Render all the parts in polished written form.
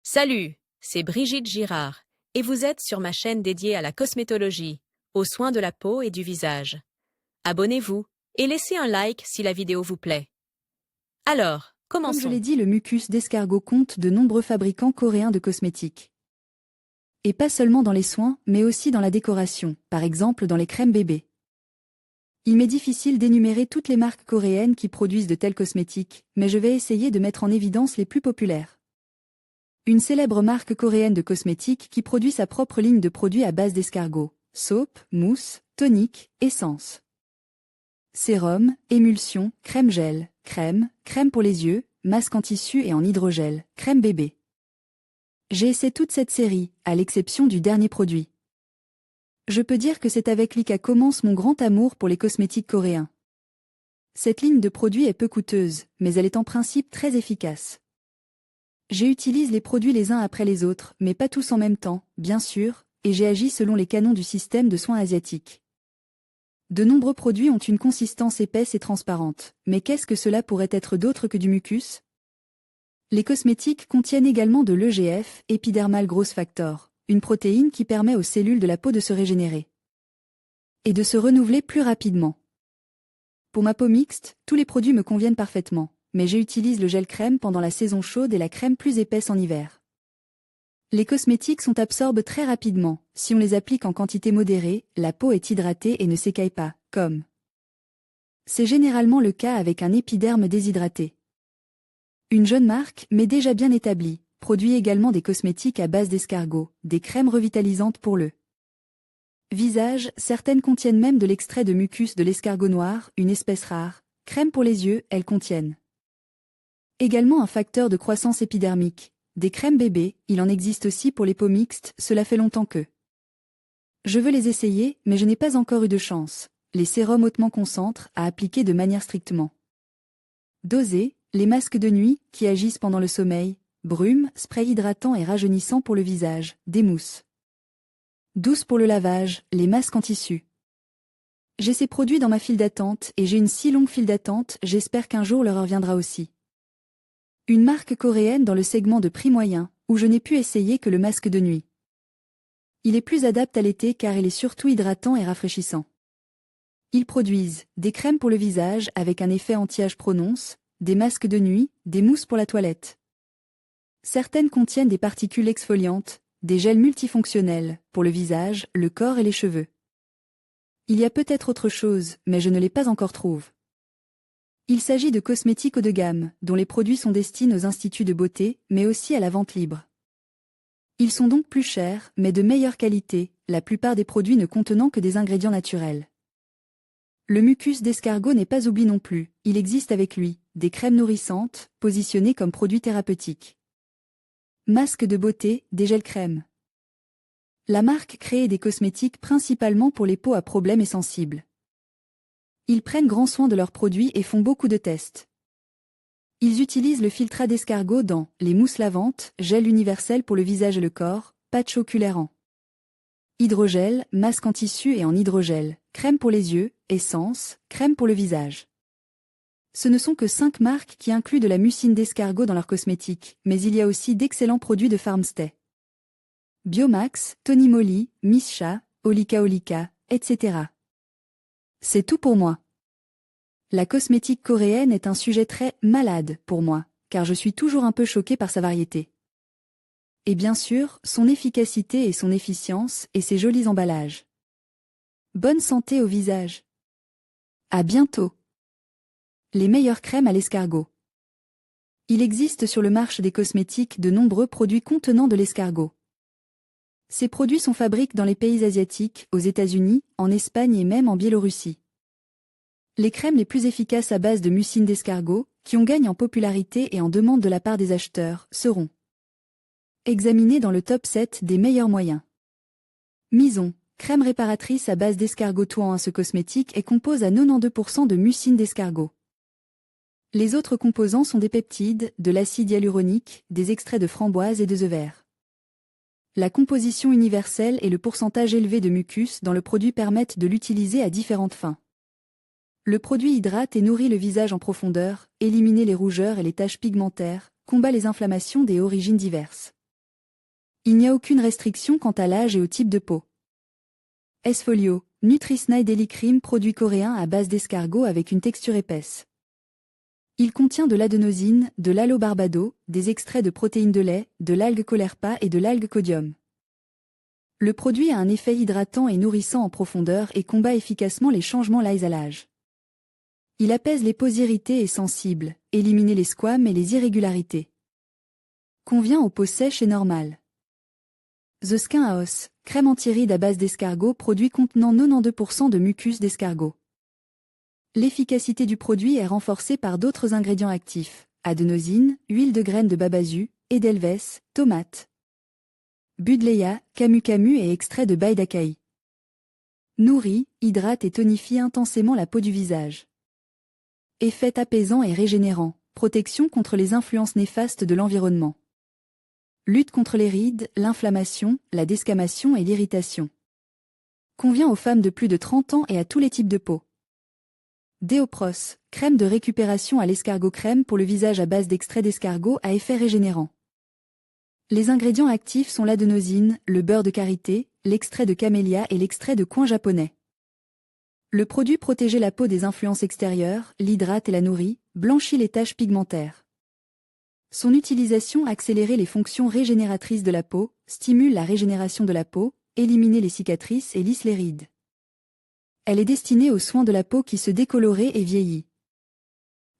Salut, c'est Brigitte Girard, et vous êtes sur ma chaîne dédiée à la cosmétologie, aux soins de la peau et du visage. Abonnez-vous et laissez un like si la vidéo vous plaît. Alors, Comme je commençons. l'ai dit, le mucus d'escargot compte de nombreux fabricants coréens de cosmétiques. Et pas seulement dans les soins, mais aussi dans la décoration, par exemple dans les crèmes bébés. Il m'est difficile d'énumérer toutes les marques coréennes qui produisent de tels cosmétiques, mais je vais essayer de mettre en évidence les plus populaires. Une célèbre marque coréenne de cosmétiques qui produit sa propre ligne de produits à base d'escargot, soap, mousse, tonique, essence. Sérum, émulsion, crème gel, crème pour les yeux, masque en tissu et en hydrogel, crème bébé. J'ai essayé toute cette série, à l'exception du dernier produit. Je peux dire que c'est avec lui qu'a commence mon grand amour pour les cosmétiques coréens. Cette ligne de produits est peu coûteuse, mais elle est en principe très efficace. J'utilise les produits les uns après les autres, mais pas tous en même temps, bien sûr, et j'ai agi selon les canons du système de soins asiatique. De nombreux produits ont une consistance épaisse et transparente, mais qu'est-ce que cela pourrait être d'autre que du mucus? Les cosmétiques contiennent également de l'EGF, Epidermal Growth Factor, une protéine qui permet aux cellules de la peau de se régénérer et de se renouveler plus rapidement. Pour ma peau mixte, tous les produits me conviennent parfaitement, mais j'utilise le gel crème pendant la saison chaude et la crème plus épaisse en hiver. Les cosmétiques absorbent très rapidement, si on les applique en quantité modérée, la peau est hydratée et ne s'écaille pas, comme. C'est généralement le cas avec un épiderme déshydraté. Une jeune marque, mais déjà bien établie, produit également des cosmétiques à base d'escargot, des crèmes revitalisantes pour le visage, certaines contiennent même de l'extrait de mucus de l'escargot noir, une espèce rare. Crème pour les yeux, elles contiennent également un facteur de croissance épidermique. Des crèmes bébés, il en existe aussi pour les peaux mixtes, cela fait longtemps que je veux les essayer, mais je n'ai pas encore eu de chance. Les sérums hautement concentrés, à appliquer de manière strictement dosée, les masques de nuit, qui agissent pendant le sommeil, brume, spray hydratant et rajeunissant pour le visage, des mousses douces pour le lavage, les masques en tissu. J'ai ces produits dans ma file d'attente et j'ai une si longue file d'attente, j'espère qu'un jour l'heure reviendra aussi. Une marque coréenne dans le segment de prix moyen, où je n'ai pu essayer que le masque de nuit. Il est plus adapté à l'été car il est surtout hydratant et rafraîchissant. Ils produisent des crèmes pour le visage avec un effet anti-âge prononce, des masques de nuit, des mousses pour la toilette. Certaines contiennent des particules exfoliantes, des gels multifonctionnels, pour le visage, le corps et les cheveux. Il y a peut-être autre chose, mais je ne l'ai pas encore trouvé. Il s'agit de cosmétiques haut de gamme, dont les produits sont destinés aux instituts de beauté, mais aussi à la vente libre. Ils sont donc plus chers, mais de meilleure qualité, la plupart des produits ne contenant que des ingrédients naturels. Le mucus d'escargot n'est pas oublié non plus, il existe avec lui, des crèmes nourrissantes, positionnées comme produits thérapeutiques. Masques de beauté, des gels crèmes. La marque crée des cosmétiques principalement pour les peaux à problèmes et sensibles. Ils prennent grand soin de leurs produits et font beaucoup de tests. Ils utilisent le filtrat d'escargot dans les mousses lavantes, gel universel pour le visage et le corps, patch oculaire en hydrogel, masque en tissu et en hydrogel, crème pour les yeux, essence, crème pour le visage. Ce ne sont que 5 marques qui incluent de la mucine d'escargot dans leurs cosmétiques, mais il y a aussi d'excellents produits de Farmstay. Biomax, Tony Moly, Missha, Olika, etc. C'est tout pour moi. La cosmétique coréenne est un sujet très malade pour moi, car je suis toujours un peu choquée par sa variété. Et bien sûr, son efficacité et son efficience et ses jolis emballages. Bonne santé au visage. À bientôt. Les meilleures crèmes à l'escargot. Il existe sur le marché des cosmétiques de nombreux produits contenant de l'escargot. Ces produits sont fabriqués dans les pays asiatiques, aux États-Unis, en Espagne et même en Biélorussie. Les crèmes les plus efficaces à base de mucine d'escargot, qui ont gagné en popularité et en demande de la part des acheteurs, seront examinées dans le top 7 des meilleurs moyens. Mison, crème réparatrice à base d'escargot touant ce cosmétique et compose à 92% de mucine d'escargot. Les autres composants sont des peptides, de l'acide hyaluronique, des extraits de framboise et de œufs verts. La composition universelle et le pourcentage élevé de mucus dans le produit permettent de l'utiliser à différentes fins. Le produit hydrate et nourrit le visage en profondeur, élimine les rougeurs et les taches pigmentaires, combat les inflammations des origines diverses. Il n'y a aucune restriction quant à l'âge et au type de peau. S-Folio, Nutrisnide Daily Cream, produit coréen à base d'escargot avec une texture épaisse. Il contient de l'adénosine, de l'allobarbado, des extraits de protéines de lait, de l'algue caulerpa et de l'algue codium. Le produit a un effet hydratant et nourrissant en profondeur et combat efficacement les changements liés à l'âge. Il apaise les peaux irritées et sensibles, élimine les squames et les irrégularités. Convient aux peaux sèches et normales. The Skin House, crème anti-rides à base d'escargot, produit contenant 92% de mucus d'escargot. L'efficacité du produit est renforcée par d'autres ingrédients actifs, adénosine, huile de graines de babasu, edelweiss, tomate, budleia, camu et extrait de baie d'acai. Nourrit, hydrate et tonifie intensément la peau du visage. Effet apaisant et régénérant, protection contre les influences néfastes de l'environnement. Lutte contre les rides, l'inflammation, la desquamation et l'irritation. Convient aux femmes de plus de 30 ans et à tous les types de peau. Deopros, crème de récupération à l'escargot, crème pour le visage à base d'extrait d'escargot à effet régénérant. Les ingrédients actifs sont l'adénosine, le beurre de karité, l'extrait de camélia et l'extrait de coin japonais. Le produit protège la peau des influences extérieures, l'hydrate et la nourrit, blanchit les taches pigmentaires. Son utilisation accélère les fonctions régénératrices de la peau, stimule la régénération de la peau, élimine les cicatrices et lisse les rides. Elle est destinée aux soins de la peau qui se décolore et vieillit.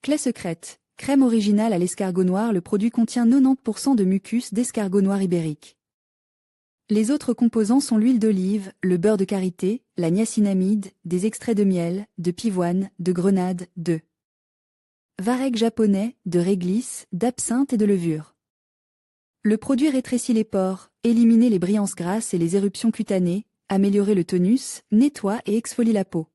Clé secrète, crème originale à l'escargot noir. Le produit contient 90% de mucus d'escargot noir ibérique. Les autres composants sont l'huile d'olive, le beurre de karité, la niacinamide, des extraits de miel, de pivoine, de grenade, de varech japonais, de réglisse, d'absinthe et de levure. Le produit rétrécit les pores, élimine les brillances grasses et les éruptions cutanées, améliore le tonus, nettoie et exfolie la peau.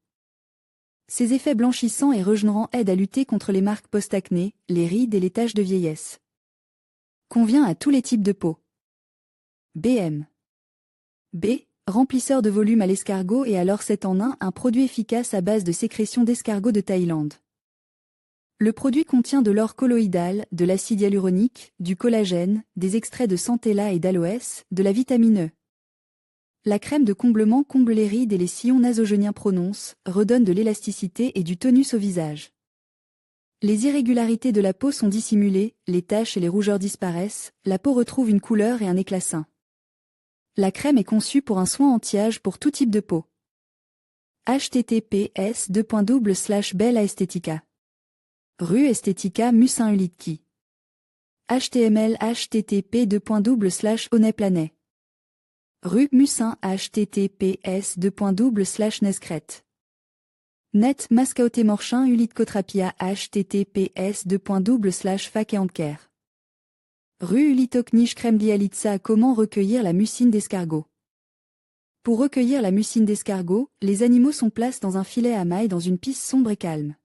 Ses effets blanchissants et régénérants aident à lutter contre les marques post-acné, les rides et les taches de vieillesse. Convient à tous les types de peau. BM. B. Remplisseur de volume à l'escargot et alors 7 en 1, un produit efficace à base de sécrétion d'escargot de Thaïlande. Le produit contient de l'or colloïdal, de l'acide hyaluronique, du collagène, des extraits de centella et d'aloès, de la vitamine E. La crème de comblement comble les rides et les sillons nasogéniens, prononce, redonne de l'élasticité et du tonus au visage. Les irrégularités de la peau sont dissimulées, les taches et les rougeurs disparaissent, la peau retrouve une couleur et un éclat sain. La crème est conçue pour un soin anti-âge pour tout type de peau. https://Bella Estetica. Rue Estetica Musin Ulitki. HTML http://Honeyplanet. Rue Musin https://Nescret. Net Mascaoté Morchin Ulitcotrapia https://Fakeanker. Rue Ulitoknij Kremdialitsa. Comment recueillir la mucine d'escargot? Pour recueillir la mucine d'escargot, les animaux sont placés dans un filet à mailles dans une piste sombre et calme.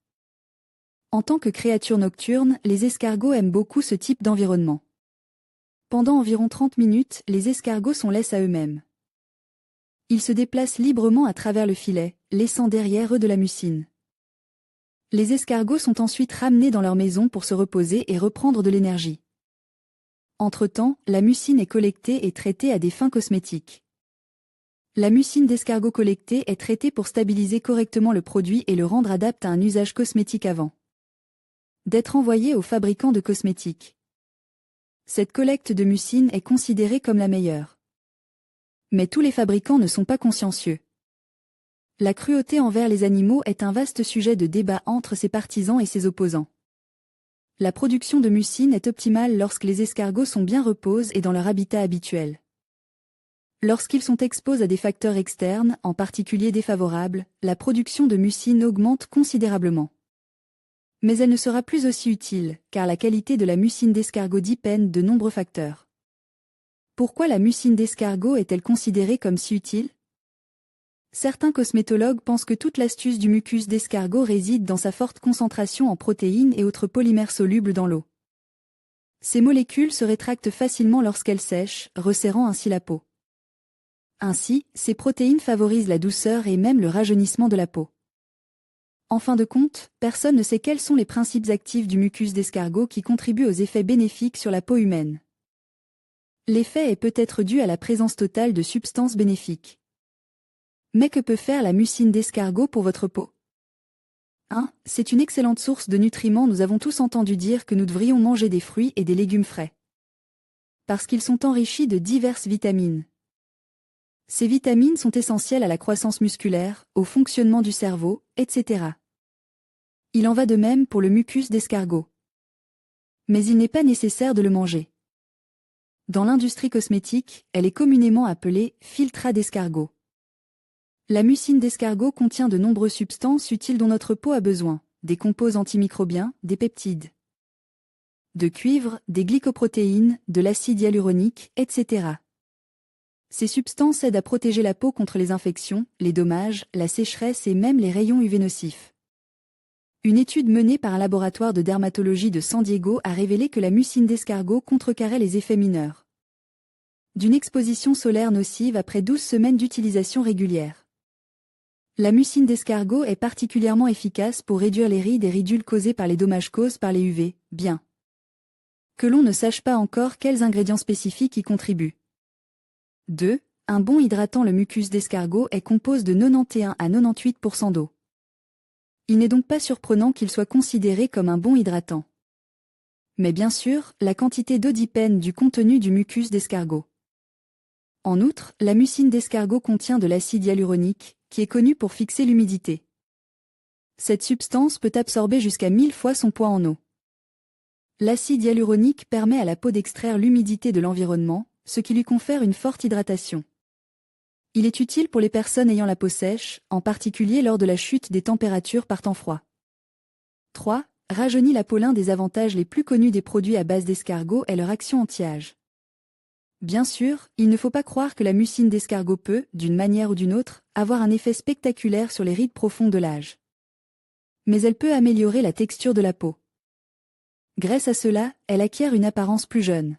En tant que créatures nocturnes, les escargots aiment beaucoup ce type d'environnement. Pendant environ 30 minutes, les escargots sont laissés à eux-mêmes. Ils se déplacent librement à travers le filet, laissant derrière eux de la mucine. Les escargots sont ensuite ramenés dans leur maison pour se reposer et reprendre de l'énergie. Entre-temps, la mucine est collectée et traitée à des fins cosmétiques. La mucine d'escargot collectée est traitée pour stabiliser correctement le produit et le rendre adapté à un usage cosmétique avant d'être envoyé aux fabricants de cosmétiques. Cette collecte de mucine est considérée comme la meilleure. Mais tous les fabricants ne sont pas consciencieux. La cruauté envers les animaux est un vaste sujet de débat entre ses partisans et ses opposants. La production de mucine est optimale lorsque les escargots sont bien reposés et dans leur habitat habituel. Lorsqu'ils sont exposés à des facteurs externes, en particulier défavorables, la production de mucine augmente considérablement. Mais elle ne sera plus aussi utile, car la qualité de la mucine d'escargot dépend de nombreux facteurs. Pourquoi la mucine d'escargot est-elle considérée comme si utile? Certains cosmétologues pensent que toute l'astuce du mucus d'escargot réside dans sa forte concentration en protéines et autres polymères solubles dans l'eau. Ces molécules se rétractent facilement lorsqu'elles sèchent, resserrant ainsi la peau. Ainsi, ces protéines favorisent la douceur et même le rajeunissement de la peau. En fin de compte, personne ne sait quels sont les principes actifs du mucus d'escargot qui contribuent aux effets bénéfiques sur la peau humaine. L'effet est peut-être dû à la présence totale de substances bénéfiques. Mais que peut faire la mucine d'escargot pour votre peau? 1. C'est une excellente source de nutriments. Nous avons tous entendu dire que nous devrions manger des fruits et des légumes frais. Parce qu'ils sont enrichis de diverses vitamines. Ces vitamines sont essentielles à la croissance musculaire, au fonctionnement du cerveau, etc. Il en va de même pour le mucus d'escargot. Mais il n'est pas nécessaire de le manger. Dans l'industrie cosmétique, elle est communément appelée filtrat d'escargot. La mucine d'escargot contient de nombreuses substances utiles dont notre peau a besoin, des composés antimicrobiens, des peptides de cuivre, des glycoprotéines, de l'acide hyaluronique, etc. Ces substances aident à protéger la peau contre les infections, les dommages, la sécheresse et même les rayons UV nocifs. Une étude menée par un laboratoire de dermatologie de San Diego a révélé que la mucine d'escargot contrecarrait les effets mineurs d'une exposition solaire nocive après 12 semaines d'utilisation régulière. La mucine d'escargot est particulièrement efficace pour réduire les rides et ridules causées par les dommages causés par les UV, bien que l'on ne sache pas encore quels ingrédients spécifiques y contribuent. 2. Un bon hydratant. Le mucus d'escargot est composé de 91 à 98% d'eau. Il n'est donc pas surprenant qu'il soit considéré comme un bon hydratant. Mais bien sûr, la quantité d'eau dépend du contenu du mucus d'escargot. En outre, la mucine d'escargot contient de l'acide hyaluronique, qui est connu pour fixer l'humidité. Cette substance peut absorber jusqu'à 1000 fois son poids en eau. L'acide hyaluronique permet à la peau d'extraire l'humidité de l'environnement, ce qui lui confère une forte hydratation. Il est utile pour les personnes ayant la peau sèche, en particulier lors de la chute des températures par temps froid. 3. Rajeunit la peau. L'un des avantages les plus connus des produits à base d'escargot est leur action anti-âge. Bien sûr, il ne faut pas croire que la mucine d'escargot peut, d'une manière ou d'une autre, avoir un effet spectaculaire sur les rides profondes de l'âge. Mais elle peut améliorer la texture de la peau. Grâce à cela, elle acquiert une apparence plus jeune.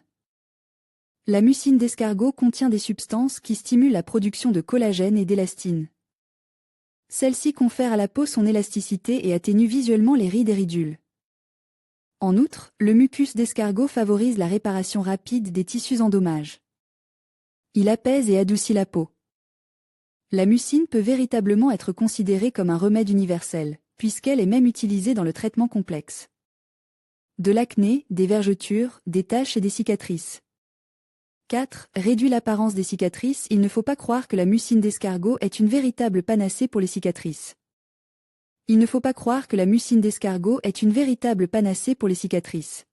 La mucine d'escargot contient des substances qui stimulent la production de collagène et d'élastine. Celle-ci confère à la peau son élasticité et atténue visuellement les rides et ridules. En outre, le mucus d'escargot favorise la réparation rapide des tissus en dommages. Il apaise et adoucit la peau. La mucine peut véritablement être considérée comme un remède universel, puisqu'elle est même utilisée dans le traitement complexe de l'acné, des vergetures, des taches et des cicatrices. 4. Réduit l'apparence des cicatrices. Il ne faut pas croire que la mucine d'escargot est une véritable panacée pour les cicatrices. Il ne faut pas croire que la mucine d'escargot est une véritable panacée pour les cicatrices.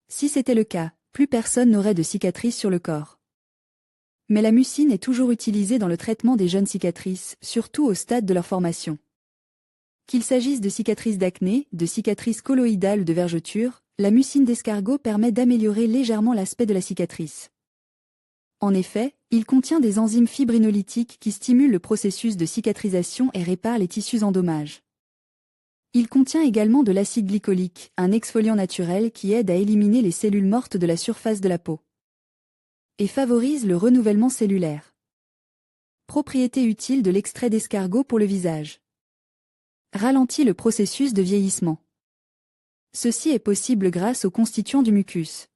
Si c'était le cas, plus personne n'aurait de cicatrices sur le corps. Mais la mucine est toujours utilisée dans le traitement des jeunes cicatrices, surtout au stade de leur formation. Qu'il s'agisse de cicatrices d'acné, de cicatrices colloïdales ou de vergetures, la mucine d'escargot permet d'améliorer légèrement l'aspect de la cicatrice. En effet, il contient des enzymes fibrinolytiques qui stimulent le processus de cicatrisation et réparent les tissus en dommages. Il contient également de l'acide glycolique, un exfoliant naturel qui aide à éliminer les cellules mortes de la surface de la peau et favorise le renouvellement cellulaire. Propriété utile de l'extrait d'escargot pour le visage. Ralentit le processus de vieillissement. Ceci est possible grâce aux constituants du mucus.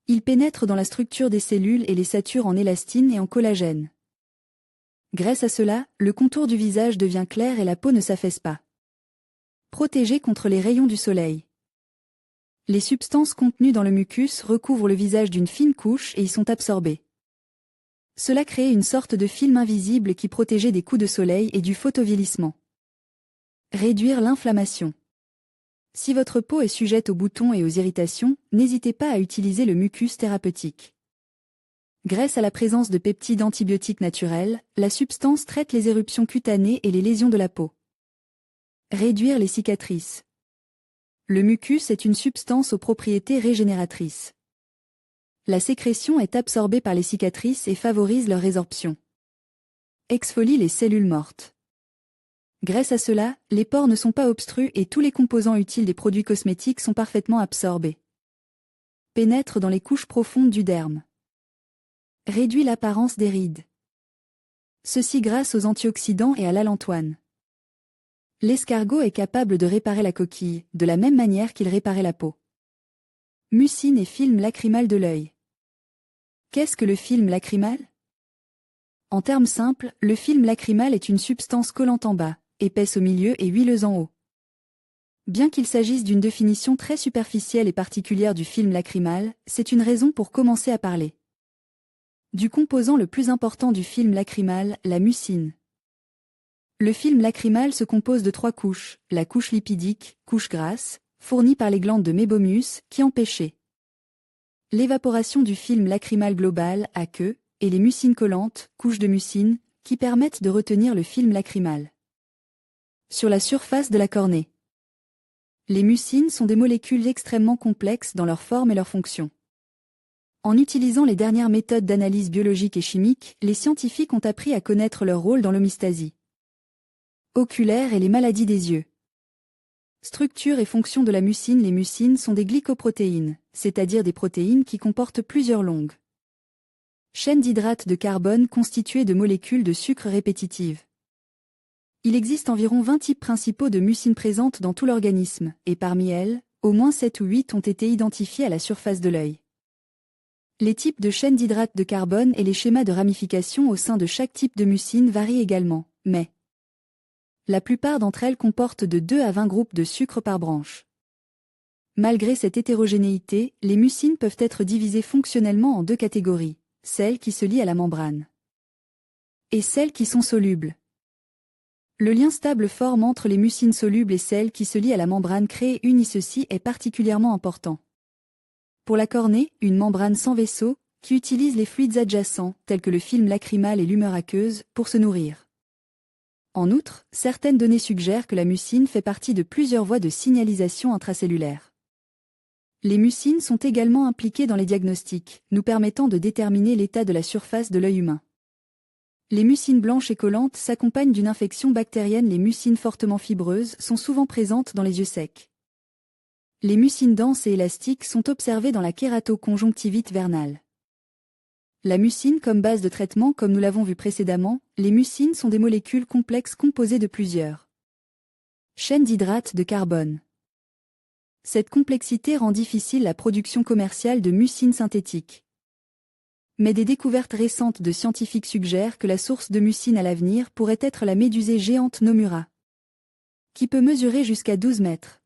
Il pénètre dans la structure des cellules et les sature en élastine et en collagène. Grâce à cela, le contour du visage devient clair et la peau ne s'affaisse pas. Protégé contre les rayons du soleil. Les substances contenues dans le mucus recouvrent le visage d'une fine couche et y sont absorbées. Cela crée une sorte de film invisible qui protégeait des coups de soleil et du photovieillissement. Réduire l'inflammation. Si votre peau est sujette aux boutons et aux irritations, n'hésitez pas à utiliser le mucus thérapeutique. Grâce à la présence de peptides antibiotiques naturels, la substance traite les éruptions cutanées et les lésions de la peau. Réduire les cicatrices. Le mucus est une substance aux propriétés régénératrices. La sécrétion est absorbée par les cicatrices et favorise leur résorption. Exfolie les cellules mortes. Grâce à cela, les pores ne sont pas obstrués et tous les composants utiles des produits cosmétiques sont parfaitement absorbés. Pénètre dans les couches profondes du derme. Réduit l'apparence des rides. Ceci grâce aux antioxydants et à l'allantoine. L'escargot est capable de réparer la coquille, de la même manière qu'il réparait la peau. Mucine et film lacrymal de l'œil. Qu'est-ce que le film lacrymal? En termes simples, le film lacrymal est une substance collante en bas, épaisse au milieu et huileuse en haut. Bien qu'il s'agisse d'une définition très superficielle et particulière du film lacrymal, c'est une raison pour commencer à parler du composant le plus important du film lacrymal, la mucine. Le film lacrymal se compose de 3 couches, la couche lipidique, couche grasse, fournie par les glandes de mébomus, qui empêchait l'évaporation du film lacrymal global, à queue, et les mucines collantes, couches de mucine, qui permettent de retenir le film lacrymal sur la surface de la cornée. Les mucines sont des molécules extrêmement complexes dans leur forme et leur fonction. En utilisant les dernières méthodes d'analyse biologique et chimique, les scientifiques ont appris à connaître leur rôle dans l'homéostasie oculaire et les maladies des yeux. Structure et fonction de la mucine. Les mucines sont des glycoprotéines, c'est-à-dire des protéines qui comportent plusieurs longues chaînes d'hydrates de carbone constituées de molécules de sucre répétitives. Il existe environ 20 types principaux de mucines présentes dans tout l'organisme, et parmi elles, au moins 7 ou 8 ont été identifiés à la surface de l'œil. Les types de chaînes d'hydrates de carbone et les schémas de ramification au sein de chaque type de mucine varient également, mais la plupart d'entre elles comportent de 2 à 20 groupes de sucre par branche. Malgré cette hétérogénéité, les mucines peuvent être divisées fonctionnellement en 2 catégories, celles qui se lient à la membrane et celles qui sont solubles. Le lien stable forme entre les mucines solubles et celles qui se lient à la membrane créée unie. Ceci est particulièrement important pour la cornée, une membrane sans vaisseau, qui utilise les fluides adjacents, tels que le film lacrymal et l'humeur aqueuse, pour se nourrir. En outre, certaines données suggèrent que la mucine fait partie de plusieurs voies de signalisation intracellulaire. Les mucines sont également impliquées dans les diagnostics, nous permettant de déterminer l'état de la surface de l'œil humain. Les mucines blanches et collantes s'accompagnent d'une infection bactérienne. Les mucines fortement fibreuses sont souvent présentes dans les yeux secs. Les mucines denses et élastiques sont observées dans la kératoconjonctivite vernale. La mucine comme base de traitement. Comme nous l'avons vu précédemment, les mucines sont des molécules complexes composées de plusieurs chaînes d'hydrates de carbone. Cette complexité rend difficile la production commerciale de mucines synthétiques. Mais des découvertes récentes de scientifiques suggèrent que la source de mucine à l'avenir pourrait être la médusée géante Nomura, qui peut mesurer jusqu'à 12 mètres.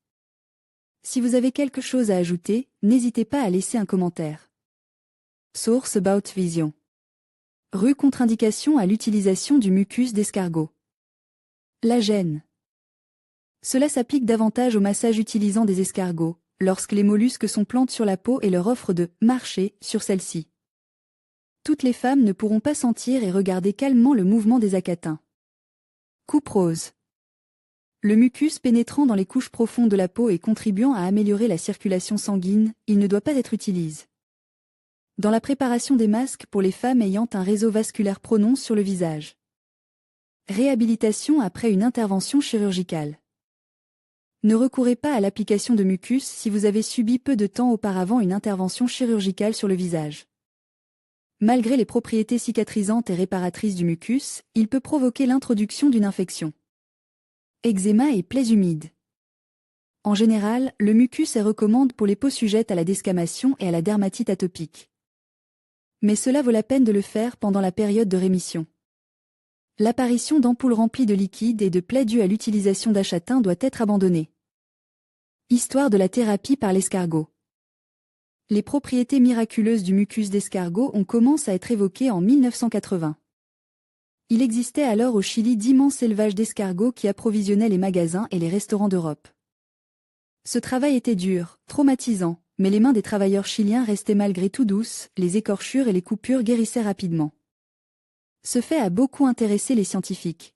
Si vous avez quelque chose à ajouter, n'hésitez pas à laisser un commentaire. Source About Vision. Rue contre-indication à l'utilisation du mucus d'escargot. La gêne. Cela s'applique davantage au massage utilisant des escargots, lorsque les mollusques sont plantés sur la peau et leur offre de « marcher » sur celle-ci. Toutes les femmes ne pourront pas sentir et regarder calmement le mouvement des acatins. Coupe rose. Le mucus pénétrant dans les couches profondes de la peau et contribuant à améliorer la circulation sanguine, il ne doit pas être utilisé dans la préparation des masques pour les femmes ayant un réseau vasculaire pronon sur le visage. Réhabilitation après une intervention chirurgicale. Ne recourez pas à l'application de mucus si vous avez subi peu de temps auparavant une intervention chirurgicale sur le visage. Malgré les propriétés cicatrisantes et réparatrices du mucus, il peut provoquer l'introduction d'une infection. Eczéma et plaies humides. En général, le mucus est recommandé pour les peaux sujettes à la desquamation et à la dermatite atopique. Mais cela vaut la peine de le faire pendant la période de rémission. L'apparition d'ampoules remplies de liquide et de plaies dues à l'utilisation d'achatins doit être abandonnée. Histoire de la thérapie par l'escargot. Les propriétés miraculeuses du mucus d'escargot ont commencé à être évoquées en 1980. Il existait alors au Chili d'immenses élevages d'escargots qui approvisionnaient les magasins et les restaurants d'Europe. Ce travail était dur, traumatisant, mais les mains des travailleurs chiliens restaient malgré tout douces, les écorchures et les coupures guérissaient rapidement. Ce fait a beaucoup intéressé les scientifiques.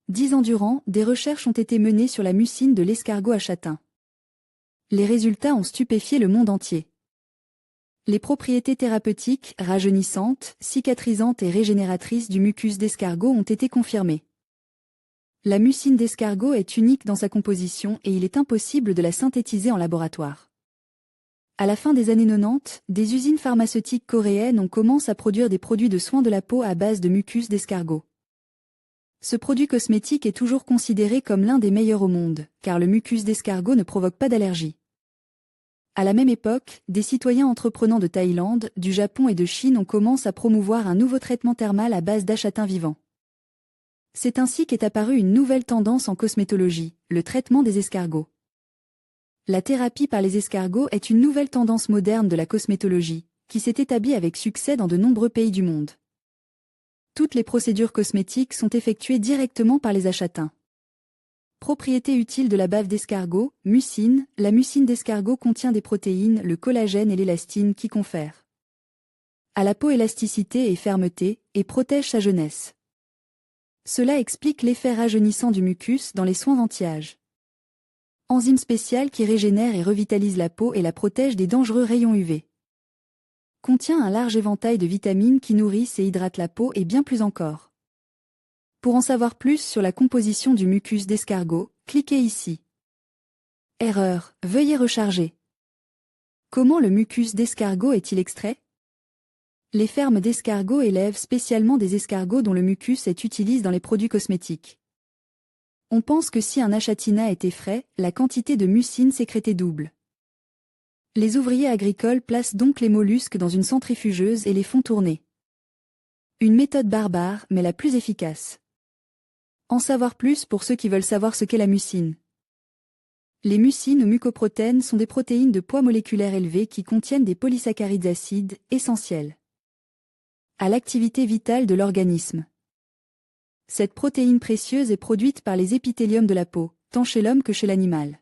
10 ans durant, des recherches ont été menées sur la mucine de l'escargot achatin. Les résultats ont stupéfié le monde entier. Les propriétés thérapeutiques, rajeunissantes, cicatrisantes et régénératrices du mucus d'escargot ont été confirmées. La mucine d'escargot est unique dans sa composition et il est impossible de la synthétiser en laboratoire. À la fin des années 90, des usines pharmaceutiques coréennes ont commencé à produire des produits de soins de la peau à base de mucus d'escargot. Ce produit cosmétique est toujours considéré comme l'un des meilleurs au monde, car le mucus d'escargot ne provoque pas d'allergie. À la même époque, des citoyens entreprenants de Thaïlande, du Japon et de Chine ont commencé à promouvoir un nouveau traitement thermal à base d'achatins vivants. C'est ainsi qu'est apparue une nouvelle tendance en cosmétologie, le traitement des escargots. La thérapie par les escargots est une nouvelle tendance moderne de la cosmétologie, qui s'est établie avec succès dans de nombreux pays du monde. Toutes les procédures cosmétiques sont effectuées directement par les achatins. Propriétés utiles de la bave d'escargot, mucine. La mucine d'escargot contient des protéines, le collagène et l'élastine qui confèrent à la peau élasticité et fermeté, et protège sa jeunesse. Cela explique l'effet rajeunissant du mucus dans les soins anti-âge. Enzyme spéciale qui régénère et revitalise la peau et la protège des dangereux rayons UV. Contient un large éventail de vitamines qui nourrissent et hydratent la peau et bien plus encore. Pour en savoir plus sur la composition du mucus d'escargot, cliquez ici. Erreur, veuillez recharger. Comment le mucus d'escargot est-il extrait? Les fermes d'escargots élèvent spécialement des escargots dont le mucus est utilisé dans les produits cosmétiques. On pense que si un achatina était frais, la quantité de mucine sécrétée double. Les ouvriers agricoles placent donc les mollusques dans une centrifugeuse et les font tourner. Une méthode barbare, mais la plus efficace. En savoir plus pour ceux qui veulent savoir ce qu'est la mucine. Les mucines ou mucoprotéines sont des protéines de poids moléculaire élevé qui contiennent des polysaccharides acides, essentiels à l'activité vitale de l'organisme. Cette protéine précieuse est produite par les épithéliums de la peau, tant chez l'homme que chez l'animal.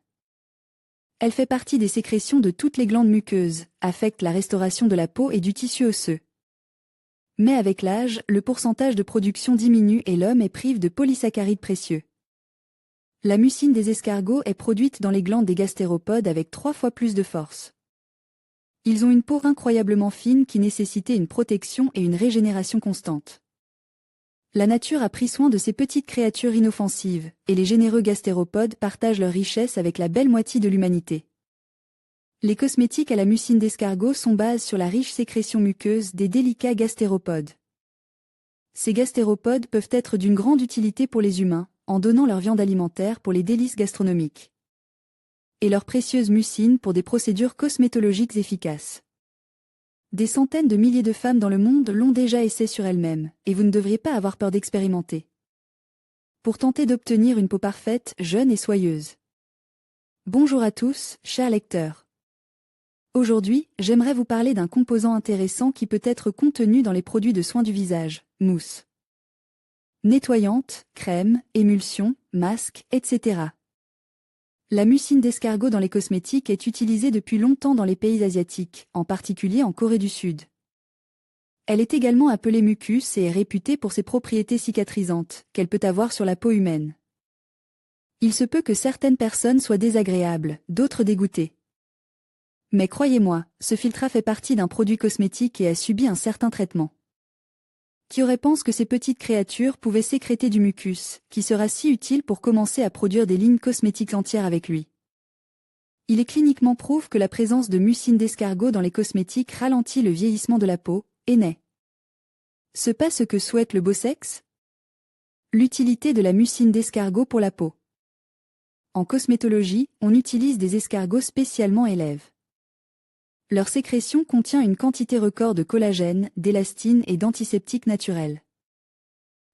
Elle fait partie des sécrétions de toutes les glandes muqueuses, affecte la restauration de la peau et du tissu osseux. Mais avec l'âge, le pourcentage de production diminue et l'homme est privé de polysaccharides précieux. La mucine des escargots est produite dans les glandes des gastéropodes avec 3 fois plus de force. Ils ont une peau incroyablement fine qui nécessitait une protection et une régénération constante. La nature a pris soin de ces petites créatures inoffensives, et les généreux gastéropodes partagent leur richesse avec la belle moitié de l'humanité. Les cosmétiques à la mucine d'escargot sont basés sur la riche sécrétion muqueuse des délicats gastéropodes. Ces gastéropodes peuvent être d'une grande utilité pour les humains, en donnant leur viande alimentaire pour les délices gastronomiques. Et leur précieuse mucine pour des procédures cosmétologiques efficaces. Des centaines de milliers de femmes dans le monde l'ont déjà essayé sur elles-mêmes, et vous ne devriez pas avoir peur d'expérimenter. Pour tenter d'obtenir une peau parfaite, jeune et soyeuse. Bonjour à tous, chers lecteurs. Aujourd'hui, j'aimerais vous parler d'un composant intéressant qui peut être contenu dans les produits de soins du visage, mousse nettoyante, crème, émulsion, masque, etc. La mucine d'escargot dans les cosmétiques est utilisée depuis longtemps dans les pays asiatiques, en particulier en Corée du Sud. Elle est également appelée mucus et est réputée pour ses propriétés cicatrisantes, qu'elle peut avoir sur la peau humaine. Il se peut que certaines personnes soient désagréables, d'autres dégoûtées. Mais croyez-moi, ce filtre fait partie d'un produit cosmétique et a subi un certain traitement. Qui aurait pensé que ces petites créatures pouvaient sécréter du mucus, qui sera si utile pour commencer à produire des lignes cosmétiques entières avec lui. Il est cliniquement prouvé que la présence de mucine d'escargot dans les cosmétiques ralentit le vieillissement de la peau, et n'est ce pas ce que souhaite le beau sexe? L'utilité de la mucine d'escargot pour la peau. En cosmétologie, on utilise des escargots spécialement élèves. Leur sécrétion contient une quantité record de collagène, d'élastine et d'antiseptiques naturels.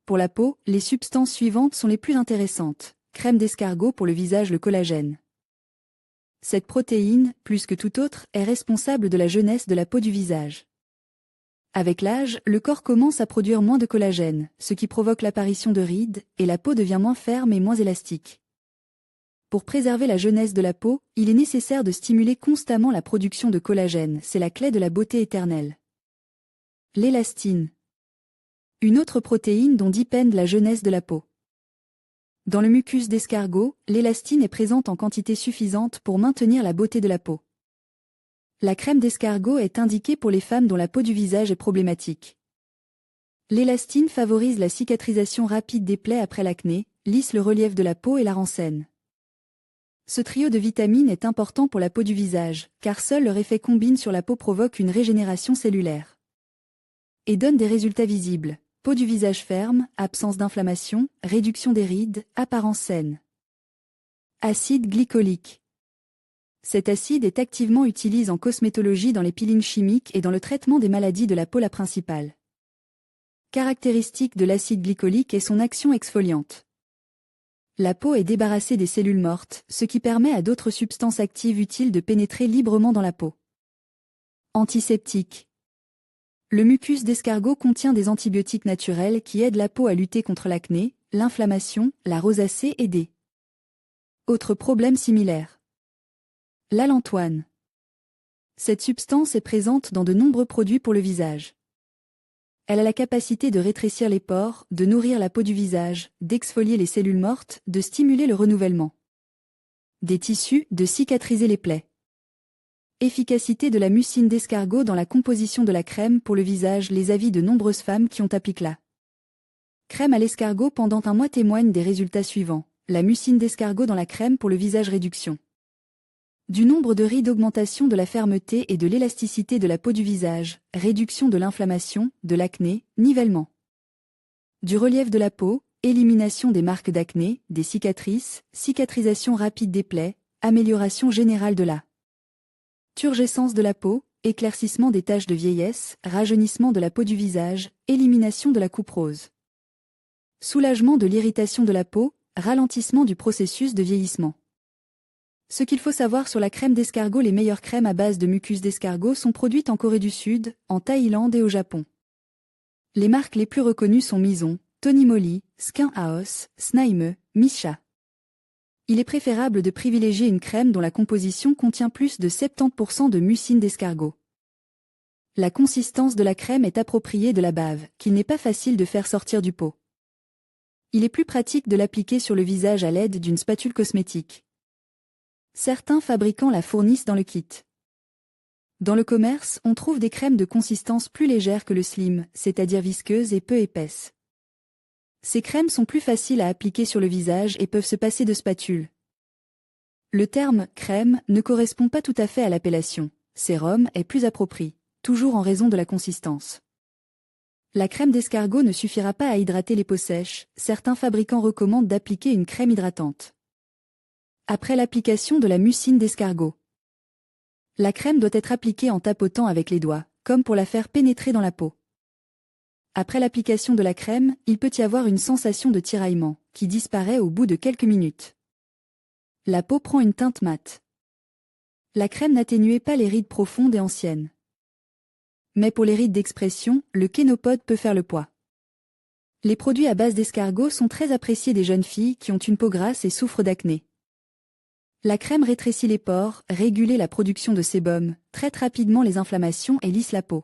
Pour la peau, les substances suivantes sont les plus intéressantes. Crème d'escargot pour le visage, le collagène. Cette protéine, plus que toute autre, est responsable de la jeunesse de la peau du visage. Avec l'âge, le corps commence à produire moins de collagène, ce qui provoque l'apparition de rides, et la peau devient moins ferme et moins élastique. Pour préserver la jeunesse de la peau, il est nécessaire de stimuler constamment la production de collagène, c'est la clé de la beauté éternelle. L'élastine. Une autre protéine dont dépend la jeunesse de la peau. Dans le mucus d'escargot, l'élastine est présente en quantité suffisante pour maintenir la beauté de la peau. La crème d'escargot est indiquée pour les femmes dont la peau du visage est problématique. L'élastine favorise la cicatrisation rapide des plaies après l'acné, lisse le relief de la peau et la rend saine. Ce trio de vitamines est important pour la peau du visage, car seul leur effet combine sur la peau provoque une régénération cellulaire. Et donne des résultats visibles. Peau du visage ferme, absence d'inflammation, réduction des rides, apparence saine. Acide glycolique. Cet acide est activement utilisé en cosmétologie dans les peelings chimiques et dans le traitement des maladies de la peau la principale caractéristique de l'acide glycolique est son action exfoliante. La peau est débarrassée des cellules mortes, ce qui permet à d'autres substances actives utiles de pénétrer librement dans la peau. Antiseptique. Le mucus d'escargot contient des antibiotiques naturels qui aident la peau à lutter contre l'acné, l'inflammation, la rosacée et des autres problèmes similaires. L'allantoine. Cette substance est présente dans de nombreux produits pour le visage. Elle a la capacité de rétrécir les pores, de nourrir la peau du visage, d'exfolier les cellules mortes, de stimuler le renouvellement des tissus, de cicatriser les plaies. Efficacité de la mucine d'escargot dans la composition de la crème pour le visage. Les avis de nombreuses femmes qui ont appliqué la crème à l'escargot pendant un mois témoignent des résultats suivants. La mucine d'escargot dans la crème pour le visage. Réduction du nombre de rides, augmentation de la fermeté et de l'élasticité de la peau du visage, réduction de l'inflammation, de l'acné, nivellement du relief de la peau, élimination des marques d'acné, des cicatrices, cicatrisation rapide des plaies, amélioration générale de la turgescence de la peau, éclaircissement des taches de vieillesse, rajeunissement de la peau du visage, élimination de la coupe rose, soulagement de l'irritation de la peau, ralentissement du processus de vieillissement. Ce qu'il faut savoir sur la crème d'escargot. Les meilleures crèmes à base de mucus d'escargot sont produites en Corée du Sud, en Thaïlande et au Japon. Les marques les plus reconnues sont Mison, Tony Moly, Skin House, Snaime, Misha. Il est préférable de privilégier une crème dont la composition contient plus de 70% de mucine d'escargot. La consistance de la crème est appropriée de la bave, qu'il n'est pas facile de faire sortir du pot. Il est plus pratique de l'appliquer sur le visage à l'aide d'une spatule cosmétique. Certains fabricants la fournissent dans le kit. Dans le commerce, on trouve des crèmes de consistance plus légère que le slim, c'est-à-dire visqueuses et peu épaisses. Ces crèmes sont plus faciles à appliquer sur le visage et peuvent se passer de spatule. Le terme « crème » ne correspond pas tout à fait à l'appellation. Sérum est plus approprié, toujours en raison de la consistance. La crème d'escargot ne suffira pas à hydrater les peaux sèches, certains fabricants recommandent d'appliquer une crème hydratante. Après l'application de la mucine d'escargot. La crème doit être appliquée en tapotant avec les doigts, comme pour la faire pénétrer dans la peau. Après l'application de la crème, il peut y avoir une sensation de tiraillement, qui disparaît au bout de quelques minutes. La peau prend une teinte mate. La crème n'atténue pas les rides profondes et anciennes. Mais pour les rides d'expression, le kénopode peut faire le poids. Les produits à base d'escargot sont très appréciés des jeunes filles qui ont une peau grasse et souffrent d'acné. La crème rétrécit les pores, régule la production de sébum, traite rapidement les inflammations et lisse la peau.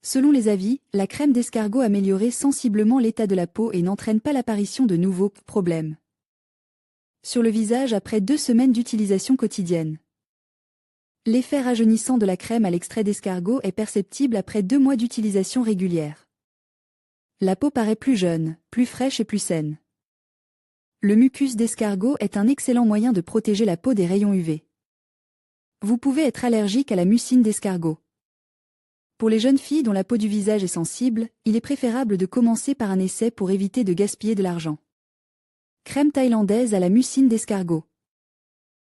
Selon les avis, la crème d'escargot améliorait sensiblement l'état de la peau et n'entraîne pas l'apparition de nouveaux problèmes sur le visage après 2 semaines d'utilisation quotidienne. L'effet rajeunissant de la crème à l'extrait d'escargot est perceptible après 2 mois d'utilisation régulière. La peau paraît plus jeune, plus fraîche et plus saine. Le mucus d'escargot est un excellent moyen de protéger la peau des rayons UV. Vous pouvez être allergique à la mucine d'escargot. Pour les jeunes filles dont la peau du visage est sensible, il est préférable de commencer par un essai pour éviter de gaspiller de l'argent. Crème thaïlandaise à la mucine d'escargot.